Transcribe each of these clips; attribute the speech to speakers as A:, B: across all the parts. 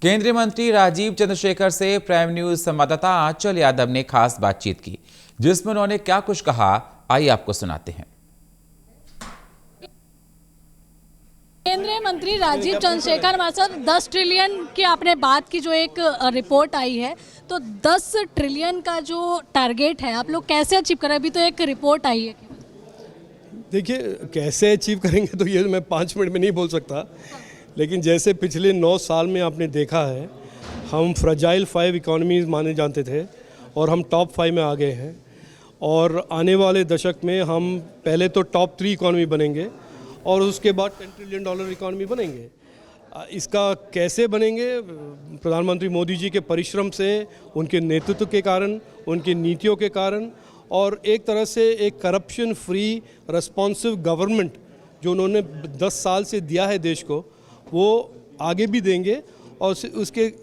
A: केंद्रीय मंत्री राजीव चंद्रशेखर से प्राइम न्यूज संवाददाता आंचल यादव ने खास बातचीत की, जिसमें उन्होंने क्या कुछ कहा, आइए आपको सुनाते हैं।
B: केंद्रीय मंत्री राजीव चंद्रशेखर हमारे साथ 10 ट्रिलियन की आपने बात की, जो एक रिपोर्ट आई है, तो 10 ट्रिलियन का जो टारगेट है आप लोग कैसे अचीव करें? अभी तो एक रिपोर्ट आई है।
C: देखिए, कैसे अचीव करेंगे तो ये मैं 5 मिनट में नहीं बोल सकता, लेकिन जैसे पिछले 9 साल में आपने देखा है, हम फ्रजाइल 5 इकोनॉमीज माने जाते थे और हम टॉप 5 में आ गए हैं। और आने वाले दशक में हम पहले तो टॉप 3 इकोनॉमी बनेंगे और उसके बाद $10 ट्रिलियन इकोनॉमी बनेंगे। इसका कैसे बनेंगे? प्रधानमंत्री मोदी जी के परिश्रम से, उनके नेतृत्व के कारण, उनकी नीतियों के कारण, और एक तरह से एक करप्शन फ्री रिस्पॉन्सिव गवर्नमेंट जो उन्होंने 10 साल से दिया है देश को, वो आगे भी देंगे। और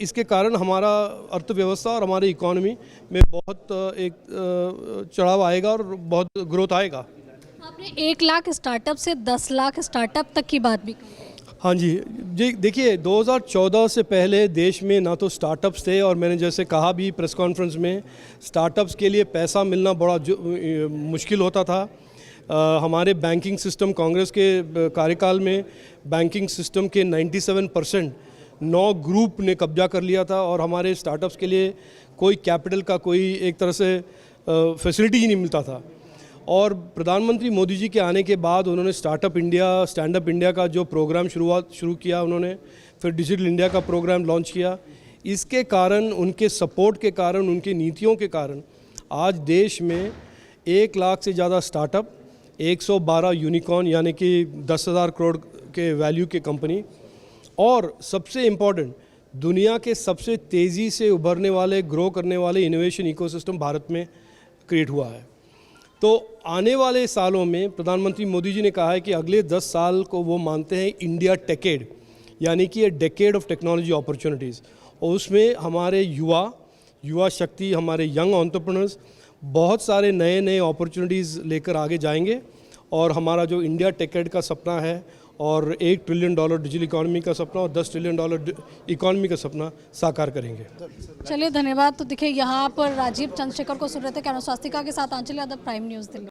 C: इसके कारण हमारा अर्थव्यवस्था और हमारी इकोनॉमी में बहुत एक चढ़ाव आएगा और बहुत ग्रोथ आएगा।
B: आपने 1 लाख स्टार्टअप से 10 लाख स्टार्टअप तक की बात भी की।
C: हाँ जी, देखिए 2014 से पहले देश में ना तो स्टार्टअप्स थे, और मैंने जैसे कहा भी प्रेस कॉन्फ्रेंस में, स्टार्टअप्स के लिए पैसा मिलना बड़ा मुश्किल होता था। हमारे बैंकिंग सिस्टम, कांग्रेस के कार्यकाल में बैंकिंग सिस्टम के 97% 9 ग्रुप ने कब्जा कर लिया था, और हमारे स्टार्टअप्स के लिए कोई कैपिटल का कोई एक तरह से फैसिलिटी ही नहीं मिलता था। और प्रधानमंत्री मोदी जी के आने के बाद उन्होंने startup India, stand up India का जो प्रोग्राम शुरू किया उन्होंने, फिर डिजिटल इंडिया का प्रोग्राम लॉन्च किया। इसके कारण, उनके सपोर्ट के कारण, उनकी नीतियों के कारण आज देश में 1 लाख से ज़्यादा स्टार्टअप, 112 यूनिकॉर्न यानी कि 10,000 करोड़ के वैल्यू की कंपनी, और सबसे इम्पॉर्टेंट, दुनिया के सबसे तेज़ी से उभरने वाले, ग्रो करने वाले इनोवेशन इकोसिस्टम भारत में क्रिएट हुआ है। तो आने वाले सालों में प्रधानमंत्री मोदी जी ने कहा है कि अगले 10 साल को वो मानते हैं इंडिया टेकेड, यानी कि ये डेकेड ऑफ टेक्नोलॉजी अपॉर्चुनिटीज़, और उसमें हमारे युवा शक्ति, हमारे यंग एंटरप्रेन्योर्स बहुत सारे नए नए अपॉर्चुनिटीज़ लेकर आगे जाएंगे। और हमारा जो इंडिया टेकेड का सपना है, और $1 ट्रिलियन डिजिटल इकोनॉमी का सपना, और $10 ट्रिलियन इकोनॉमी का सपना साकार करेंगे।
B: चलिए, धन्यवाद। तो देखिए, यहाँ पर राजीव चंद्रशेखर को सुन रहे थे कैमरा स्वास्तिका के साथ आंचल यादव, प्राइम न्यूज़ दिल्ली।